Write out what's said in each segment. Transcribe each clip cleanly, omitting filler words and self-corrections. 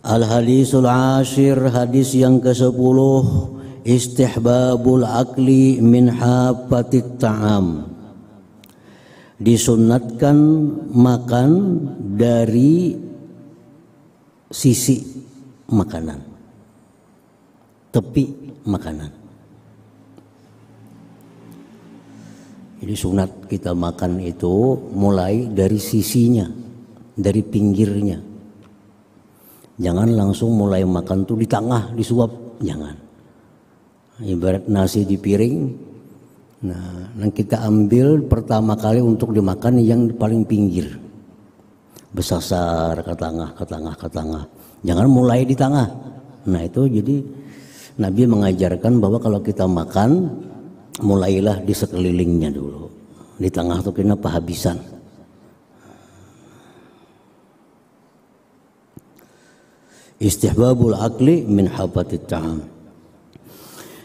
Al-hadisul ashir, hadis yang ke-10, istihbabul akli min hafatit ta'am. Disunatkan makan dari sisi makanan, tepi makanan. Jadi sunat kita makan itu mulai dari sisinya, dari pinggirnya. Jangan langsung mulai makan tuh di tengah disuap, jangan. Ibarat nasi di piring, nah kita ambil pertama kali untuk dimakan yang paling pinggir, besasar ke tengah, ke tengah, ke tengah. Jangan mulai di tengah. Nah itu jadi Nabi mengajarkan bahwa kalau kita makan, mulailah di sekelilingnya dulu. Di tengah tuh kena kehabisan. Istihbabul akli min hafatit ta'am.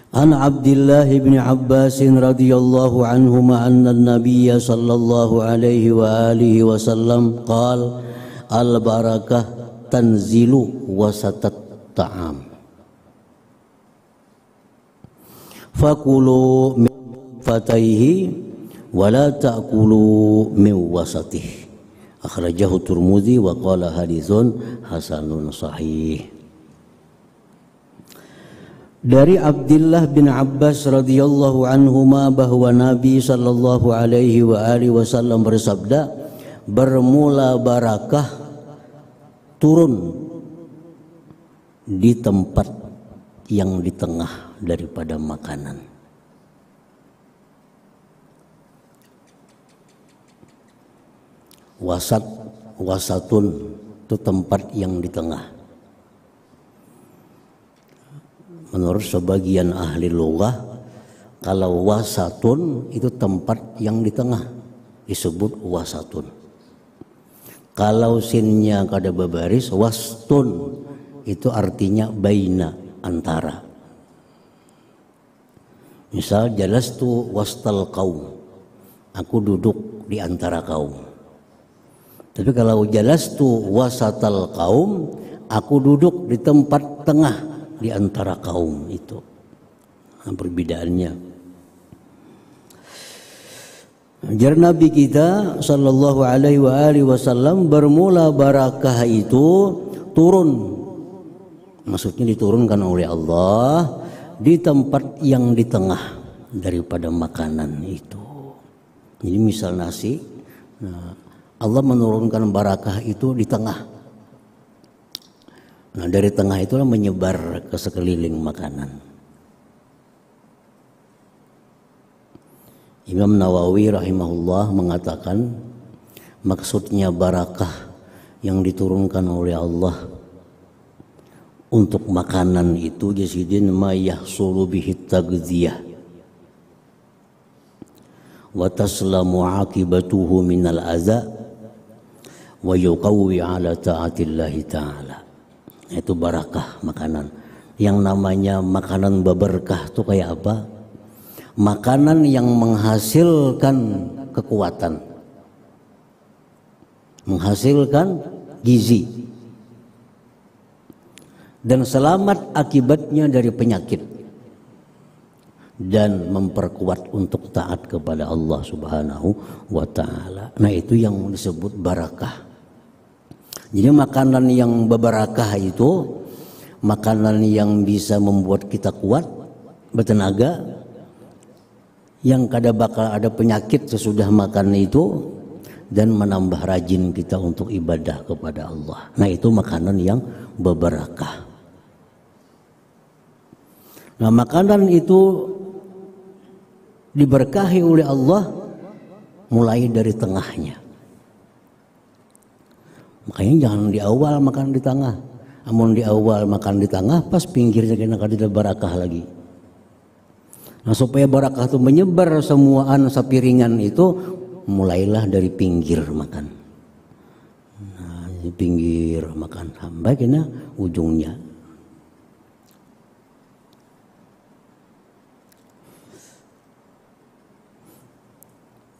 An Abdullah bin Abbas radhiyallahu anhuma anna an-nabiy sallallahu alaihi wa alihi wasallam qala al barakah tanzilu wasatat ta'am. Fakulu min fataihi wa la ta'kulu min wasatihi. Akhrajahu Tirmidzi wa qala haditsun hasanun sahih. Dari Abdullah bin Abbas radhiyallahu anhuma bahwa Nabi sallallahu alaihi wa alihi wasallam bersabda, bermula barakah turun di tempat yang di tengah daripada makanan. Wasatun itu tempat yang di tengah. Menurut sebagian ahli lughah, kalau wasatun itu tempat yang di tengah, disebut wasatun. Kalau sinnya kada babaris, wastun itu artinya baina, antara. Misal jalastu wastal qaum, aku duduk di antara kaum. Tapi kalau jalastu wasatal kaum, aku duduk di tempat tengah di antara kaum itu. Nah, perbedaannya. Ajar Nabi kita sallallahu alaihi wasallam bermula barakah itu turun. Maksudnya diturunkan oleh Allah di tempat yang di tengah daripada makanan itu. Jadi misal nasi, nah, Allah menurunkan barakah itu di tengah. Nah dari tengah itulah menyebar ke sekeliling makanan. Imam Nawawi rahimahullah mengatakan maksudnya barakah yang diturunkan oleh Allah untuk makanan itu jasidin ma yahsulu bihi tagdziyah wa taslamu akibatuhu minal adza wa yuqawwi ala ta'atillahi ta'ala. Itu barakah makanan. Yang namanya makanan berberkah itu kayak apa? Makanan yang menghasilkan kekuatan, menghasilkan gizi, dan selamat akibatnya dari penyakit, dan memperkuat untuk taat kepada Allah Subhanahu wa ta'ala. Nah itu yang disebut barakah. Jadi makanan yang berbarakah itu makanan yang bisa membuat kita kuat, bertenaga, yang kada bakal ada penyakit sesudah makan itu, dan menambah rajin kita untuk ibadah kepada Allah. Nah itu makanan yang berbarakah. Nah makanan itu diberkahi oleh Allah mulai dari tengahnya. Makanya jangan di awal makan di tengah. Amun di awal makan di tengah, pas pinggirnya kena kada barakah lagi. Nah supaya barakah itu menyebar semuaan sapiringan itu, mulailah dari pinggir makan. Nah di pinggir makan sampai kena ujungnya.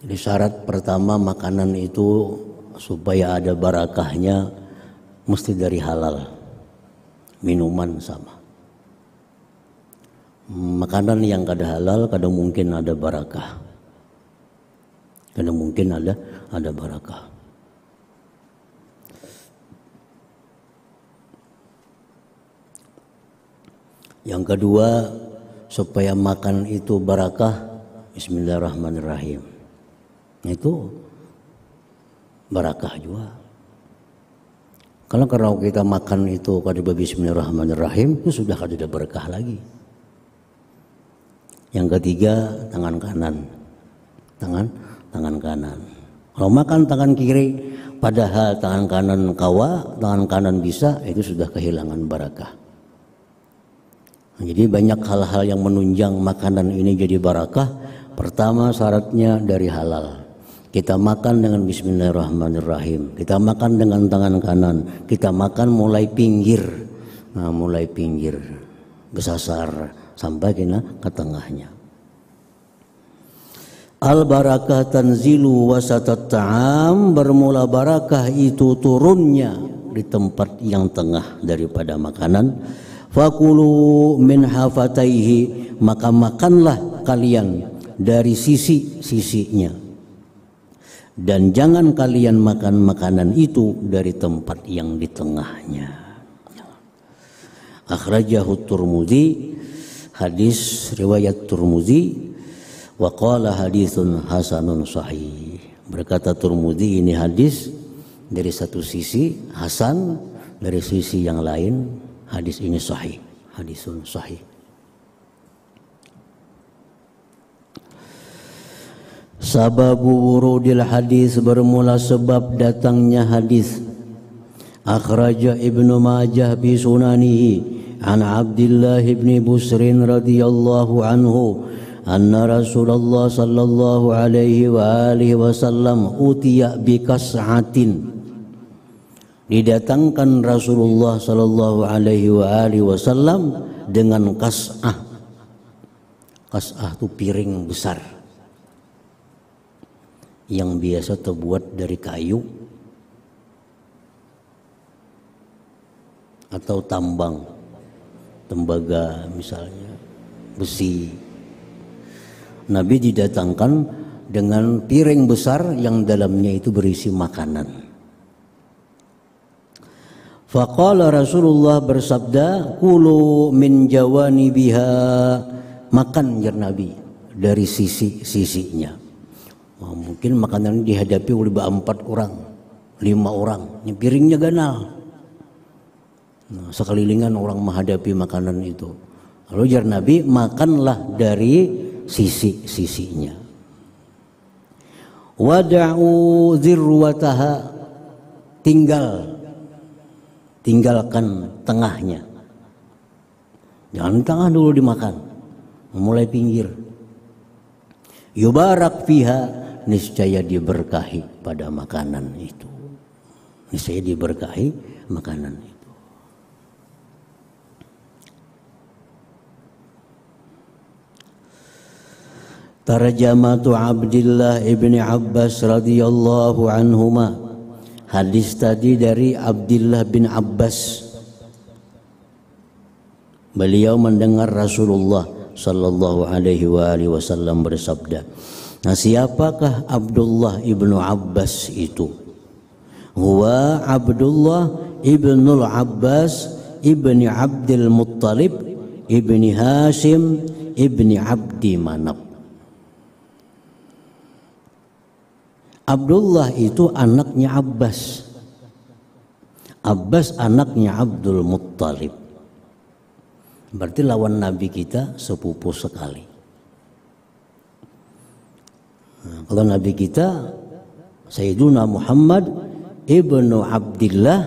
Jadi syarat pertama makanan itu supaya ada barakahnya mesti dari halal. minuman sama. Makanan yang kada halal kadang mungkin ada barakah, kadang mungkin ada barakah. Yang kedua, supaya makan itu barakah, bismillahirrahmanirrahim. Itu barakah juga. Kalau kita makan itu kada bismillahirrahmanirrahim, itu sudah kada ada berkah lagi. Yang ketiga, tangan kanan. Tangan kanan. Kalau makan tangan kiri, padahal tangan kanan kawa, tangan kanan bisa, itu sudah kehilangan barakah. Jadi banyak hal-hal yang menunjang makanan ini jadi barakah. Pertama, syaratnya dari halal. Kita makan dengan bismillahirrahmanirrahim. Kita makan dengan tangan kanan. Kita makan mulai pinggir. Nah, mulai pinggir. Besasar sampai ke tengahnya. Al-barakah tanzilu wasatat ta'am, bermula barakah itu turunnya di tempat yang tengah daripada makanan. Fakulu min hafataihi, maka makanlah kalian dari sisi-sisinya. Dan jangan kalian makan makanan itu dari tempat yang di tengahnya. Akhrajahu Tirmidzi, hadis riwayat Tirmidzi, wa qala haditsun hasanun sahih. Berkata Tirmidzi, ini hadis dari satu sisi hasan, dari sisi yang lain hadis ini sahih, hadisun sahih. Sababu wurudil hadis, bermula sebab datangnya hadis. Akhraja Ibnu Majah bi sunanihi an Abdullah bin Busrin radhiyallahu anhu anna Rasulullah sallallahu alaihi wa alihi wasallam utiya bi kas'atin. Didatangkan Rasulullah sallallahu alaihi wa alihi wasallam dengan kas'ah. Kas'ah itu piring besar yang biasa terbuat dari kayu atau tambang, tembaga misalnya, besi. Nabi didatangkan dengan piring besar yang dalamnya itu berisi makanan. Faqala, Rasulullah bersabda, kulu min jawani biha, makan ya Nabi dari sisi-sisinya. Wah, mungkin makanan dihadapi oleh 4 orang, 5 orang, ini piringnya ganal. Nah, sekelilingan orang menghadapi makanan itu. Lalu jar Nabi, makanlah dari sisi-sisinya. Wada'u zirwataha, tinggalkan tengahnya. Jangan tengah dulu dimakan, mulai pinggir. Yubarak fiha, niscaya diberkahi pada makanan itu. Niscaya diberkahi makanan itu. Tarjamatu Abdullah ibn Abbas radhiyallahu anhuma. Hadis tadi dari Abdullah bin Abbas. Beliau mendengar Rasulullah sallallahu alaihi wasallam bersabda. Nah, siapakah Abdullah ibnu Abbas itu? Huwa Abdullah ibnul Abbas ibni Abdul Muttalib ibni Hashim ibni Abdi Manaf. Abdullah itu anaknya Abbas. Abbas anaknya Abdul Muttalib. Berarti lawan Nabi kita sepupu sekali. Nah, kalau Nabi kita Sayyiduna Muhammad ibnu Abdillah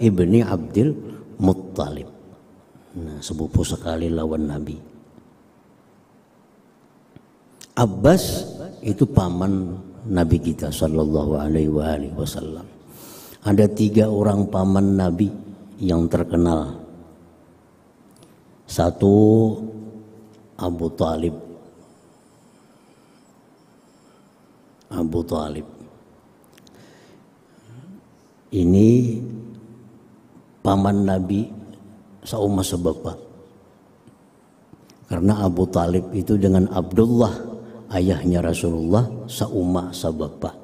ibni Abdul Muttalib. Nah, sepupu sekali lawan Nabi. Abbas itu paman Nabi kita sallallahu alaihi wasallam. Ada 3 orang paman Nabi yang terkenal. Satu, Abu Talib. Abu Talib ini paman Nabi sauma sebapa. Karena Abu Talib itu dengan Abdullah ayahnya Rasulullah sauma sabapa.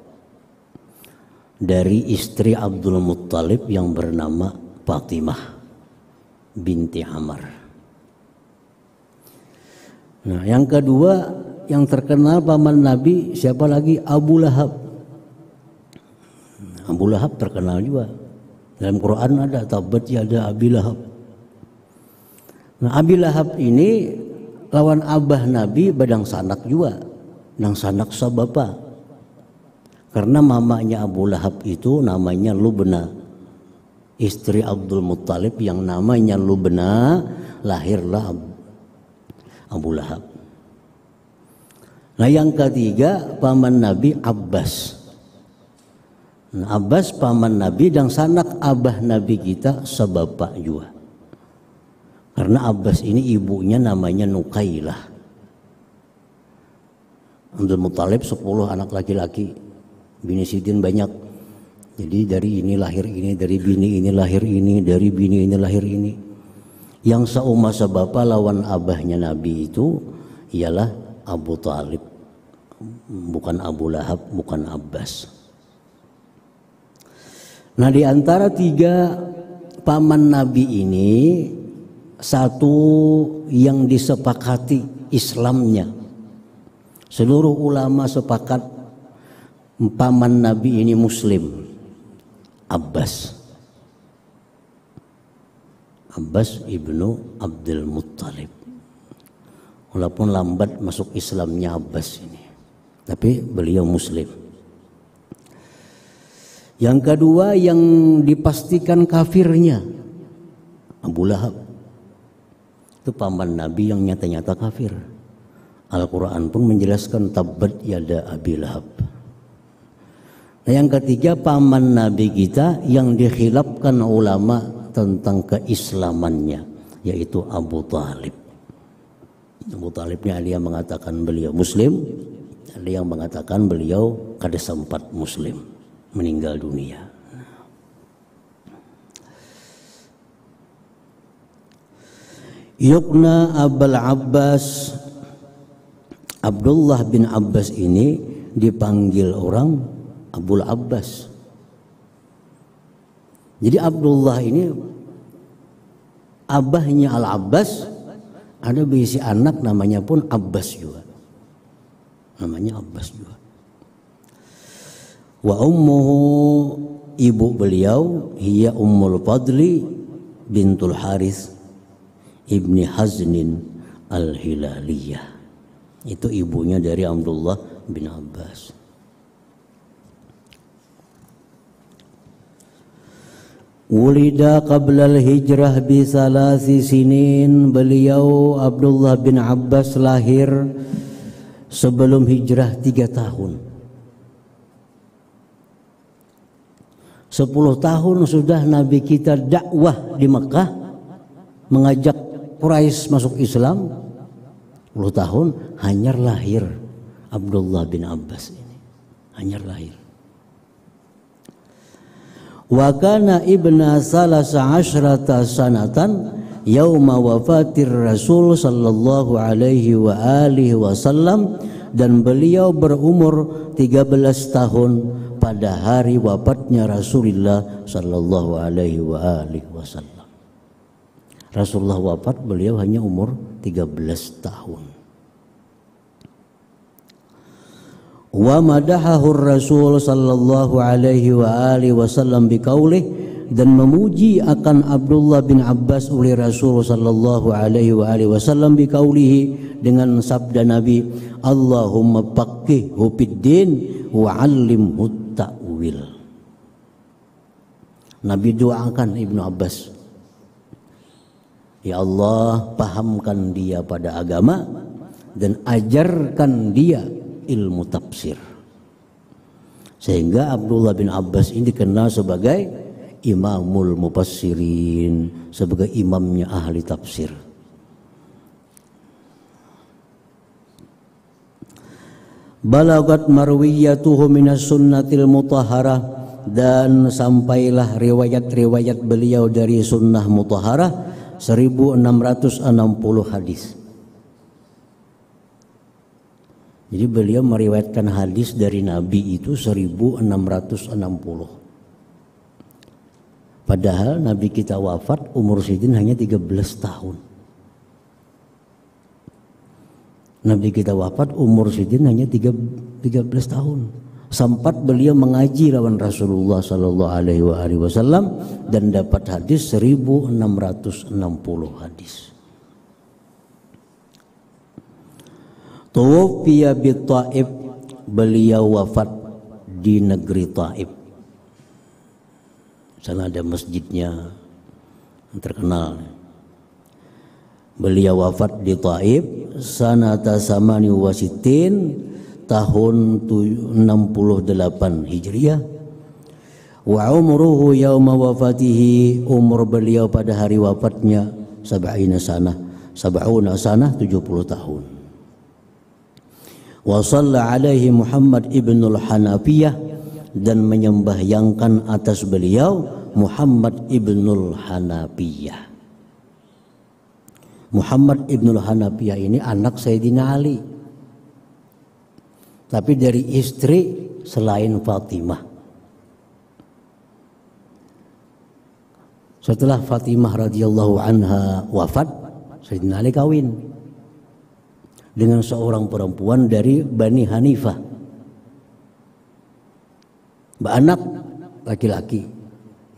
Dari istri Abdul Muttalib yang bernama Fatimah binti Amr. Nah, yang kedua yang terkenal paman Nabi siapa lagi? Abu Lahab. Abu Lahab terkenal juga. Dalam Quran ada tabat yada Abi Lahab. Nah, Abi Lahab ini lawan abah Nabi badang sanak juga. Nang sanak sabapa. Karena mamanya Abu Lahab itu namanya Lubna. Istri Abdul Muttalib yang namanya Lubna, lahirlah Abu Lahab. Nah, yang ketiga paman Nabi Abbas. Nah, Abbas paman Nabi dan sanak abah Nabi kita sebapa juga. Karena Abbas ini ibunya namanya Nukailah. Abdul Muttalib 10 anak laki-laki, bini Sidin banyak. Jadi dari ini lahir ini, dari bini ini lahir ini, dari bini ini lahir ini. Yang sauma sabapa lawan abahnya Nabi itu ialah Abu Talib, bukan Abu Lahab, bukan Abbas. Nah, di antara 3 paman Nabi ini, satu yang disepakati Islamnya. Seluruh ulama sepakat paman Nabi ini Muslim. Abbas ibnu Abdul Muttalib. Walaupun lambat masuk Islamnya Abbas ini, tapi beliau Muslim. Yang kedua yang dipastikan kafirnya Abu Lahab. Itu paman Nabi yang nyata-nyata kafir. Al-Quran pun menjelaskan tabat yada Abi Lahab. Nah, yang ketiga paman Nabi kita yang dikhilafkan ulama tentang keislamannya, yaitu Abu Talib. Abu Talibnya ada yang mengatakan beliau Muslim, ada yang mengatakan beliau kada sempat Muslim, meninggal dunia. Yukna Abul Abbas, Abdullah bin Abbas ini dipanggil orang Abul Abbas. Jadi Abdullah ini abahnya Al-Abbas, ada berisi anak namanya pun Abbas juga. Namanya Abbas juga. Wa ummuhu, ibu beliau hiya Ummul Fadli bintul Harith ibni Haznin Al-Hilaliyah. Itu ibunya dari Abdullah bin Abbas. Wulida qabla al-hijrah bi 3 sinin. Beliau Abdullah bin Abbas lahir sebelum hijrah 3 tahun. 10 tahun sudah Nabi kita dakwah di Mekah, mengajak Quraisy masuk Islam. 10 tahun hanyar lahir Abdullah bin Abbas ini. Hanyar lahir. Wa kana ibna 13 sanatan yauma wafatir Rasul sallallahu alaihi wa alihi wasallam, dan beliau berumur 13 tahun pada hari wafatnya Rasulullah sallallahu alaihi wa alihi wasallam. Rasulullah wafat beliau hanya umur 13 tahun. Wa madahahu Rasul sallallahu alaihi wa alihi wasallam biqaulih, dan memuji akan Abdullah bin Abbas oleh Rasul sallallahu alaihi wa alihi wasallam biqaulihi, dengan sabda Nabi, Allahumma faqihhu fid-din wa 'allimhu ta'wil. Nabi doakan Ibnu Abbas, ya Allah, pahamkan dia pada agama dan ajarkan dia ilmu tafsir. Sehingga Abdullah bin Abbas ini dikenal sebagai Imamul Mufassirin, sebagai imamnya ahli tafsir. Balagat marwiyatuhu minas sunnatil mutahharah, dan sampailah riwayat-riwayat beliau dari sunnah mutahharah, 1660 hadis. Jadi beliau meriwayatkan hadis dari Nabi itu 1660. Padahal Nabi kita wafat umur Sayyidina hanya 13 tahun. Nabi kita wafat umur Sayyidina hanya 13 tahun. Sempat beliau mengaji lawan Rasulullah sallallahu alaihi wasallam dan dapat hadis 1660 hadis. Tuwfiya bi Taif, beliau wafat di negeri Taif. Sana ada masjidnya yang terkenal. Beliau wafat di Taif sanata samani wasitin, tahun 68 Hijriah. Wa umruhu yauma wafatihi, umur beliau pada hari wafatnya 70 sanah 70 tahun. Wa shalla alaihi Muhammad ibnul Hanafiyah, dan menyembahyangkan atas beliau Muhammad ibnul Hanafiyah. Muhammad ibnul Hanafiyah ini anak Sayyidina Ali, tapi dari istri selain Fatimah. Setelah Fatimah radhiyallahu anha wafat, Sayyidina Ali kawin dengan seorang perempuan dari Bani Hanifah. Anak laki-laki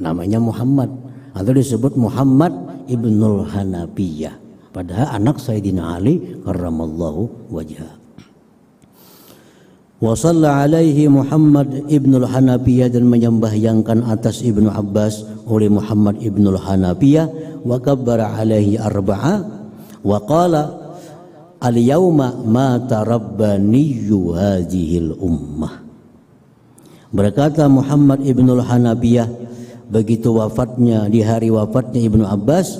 namanya Muhammad, atau disebut Muhammad ibnul Hanafiyah, padahal anak Sayyidina Ali karramallahu wajhah. Wa shalla alaihi Muhammad ibnul Hanafiyah, dan menyembahyangkan atas Ibnu Abbas oleh Muhammad ibnul Hanafiyah. Wa kabbara alaihi arba'a wa qala al-yauma mata rabbaniyyu hadhil ummah. Berkata Muhammad ibnul Hanafiyah begitu wafatnya, di hari wafatnya Ibnu Abbas,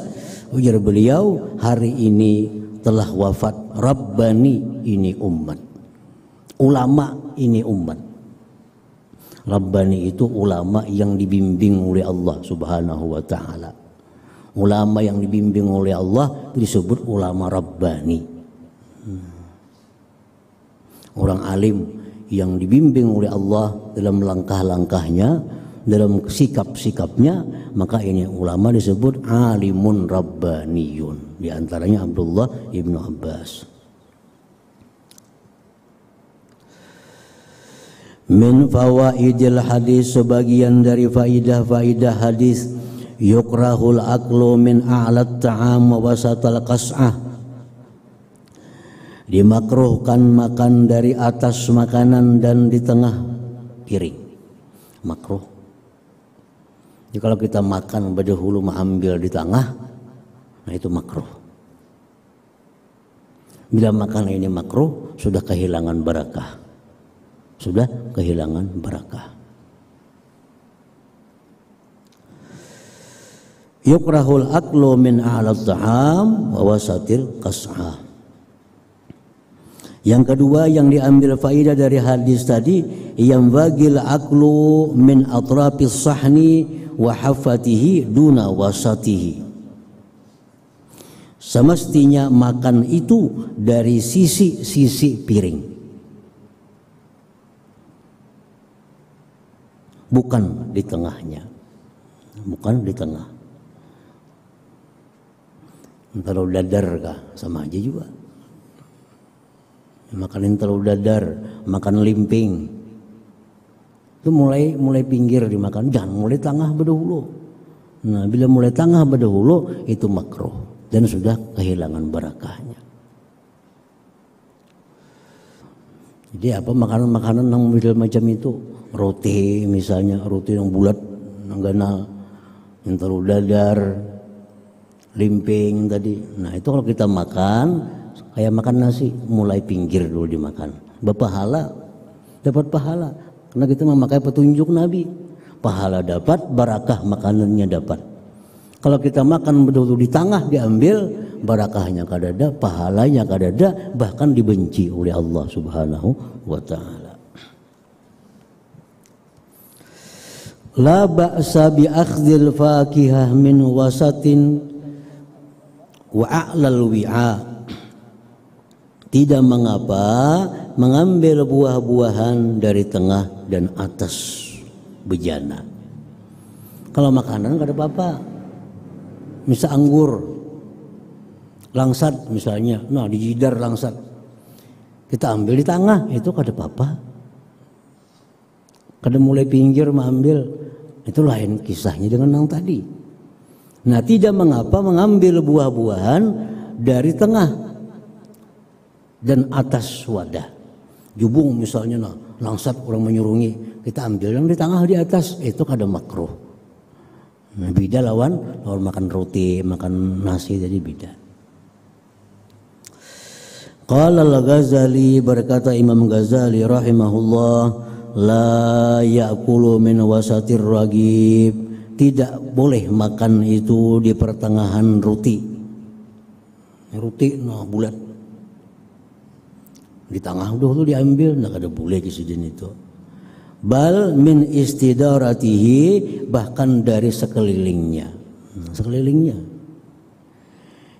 ujar beliau, hari ini telah wafat Rabbani, ini umat, ulama ini umat. Rabbani itu ulama yang dibimbing oleh Allah subhanahu wa ta'ala. Ulama yang dibimbing oleh Allah disebut ulama Rabbani. Orang alim yang dibimbing oleh Allah dalam langkah-langkahnya, dalam sikap-sikapnya, maka ini ulama disebut alimun rabbaniyun. Di antaranya Abdullah ibnu Abbas. Min fawaidil hadis, sebagian dari faidah-faidah hadis, yukrahul aklu min a'lat ta'am wa wasatal qas'ah, dimakruhkan makan dari atas makanan dan di tengah piring. Makruh. Jadi kalau kita makan berdahulu mengambil di tengah, nah itu makruh. Bila makan ini makruh, sudah kehilangan barakah. Sudah kehilangan barakah. Yukrahul aklu min a'lat ta'am wa wasatil qas'ah. Yang kedua yang diambil faidah dari hadis tadi, yang bagil aklu min atrafis sahni wa hafatihi duna wasatihi. Semestinya makan itu dari sisi-sisi piring, bukan di tengahnya, bukan di tengah. Kalau dadar kah, sama aja juga. Makanin telur dadar, makan limping, itu mulai pinggir dimakan, jangan mulai tengah berdahulu. Nah, bila mulai tengah berdahulu itu makruh dan sudah kehilangan barakahnya. Jadi apa makanan-makanan yang model macam itu, roti misalnya, roti yang bulat, yang ganal, yang telur dadar, limping tadi. Nah itu kalau kita makan kayak makan nasi, mulai pinggir dulu dimakan. Berpahala, dapat pahala. Karena kita memakai petunjuk Nabi. Pahala dapat, barakah makanannya dapat. Kalau kita makan betul-betul di tengah diambil, barakahnya kadada, pahalanya kadada, bahkan dibenci oleh Allah Subhanahu wa taala. La ba'sa bi akhdhil fakihah min wasatin wa a'lal wi'a, tidak mengapa mengambil buah-buahan dari tengah dan atas bejana. Kalau makanan gak ada apa-apa. Misal anggur, langsat misalnya, nah di jidar langsat, kita ambil di tengah, itu gak ada apa-apa. Kada mulai pinggir mengambil, itu lain kisahnya dengan yang tadi. Nah, tidak mengapa mengambil buah-buahan dari tengah dan atas wadah. Jubung misalnya, nah, langsat orang menyurungi, kita ambil yang di tengah di atas, itu kada makruh. Nah, beda lawan makan roti, makan nasi, jadi beda. Qala al-Ghazali, berkata Imam Ghazali rahimahullah, la ya'kulu min wasatir ragib, tidak boleh makan itu di pertengahan roti. Roti nah bulat di tengah udah tuh diambil, nggak ada boleh kisudin itu. Bal min istidaratihi, bahkan dari sekelilingnya, sekelilingnya.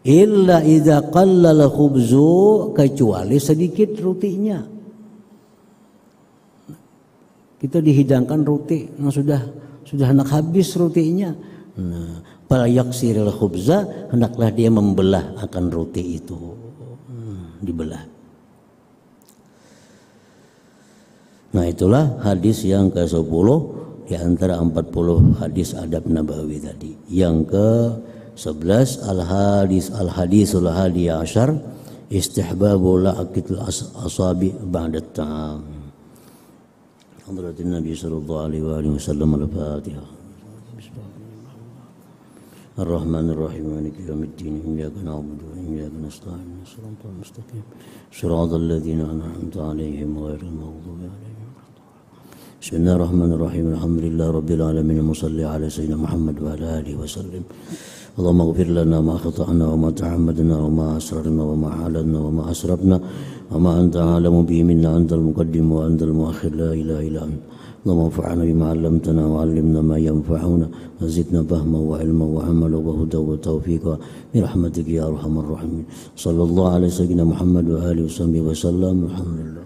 Illa idza qallal khubzu, kecuali sedikit rotinya. Kita dihidangkan roti, nah sudah hendak habis rotinya. Nah, fal yaksiril khubza, hendaklah dia membelah akan roti itu. Dibelah. Nah, itulah hadis yang ke-10 di antara 40 hadis adab nabawi tadi. Yang ke-11 al-hadisul hadi asyar, istihbabu la'aqil asabi ba'da ta'am. Hadratin Nabi sallallahu alaihi wasallam, al-Fatihah. Ar-Rahmanir Rahim, Maliki yaumiddin, iyyaka na'budu wa iyyaka nasta'in, shiratal mustaqim, shiratal ladzina an'amta 'alaihim ghairil maghdubi 'alaihim. Bismillahirrahmanirrahim. Alhamdulillahi rabbil alamin, shalli ala sayyidina Muhammad wa ala alihi wasallam. Allahumma ighfir lana ma khata'na wa ma ta'ammadna wa ma asrarna wa ma a'lanna wa ma asrafna wa ma anta a'lamu bihi minna, antal muqaddim wa antal muakhir, la ilaha illa anta. Allahumma anfa'na bima 'allamtana wa 'allimna ma yanfa'una wa zidna fahma wa 'ilma wa 'amala wa huda wa tawfiqa bi rahmatika ya arhamar rahimin. Sallallahu alaihi sayyidina Muhammad wa alihi wasallam. Alhamdulillah.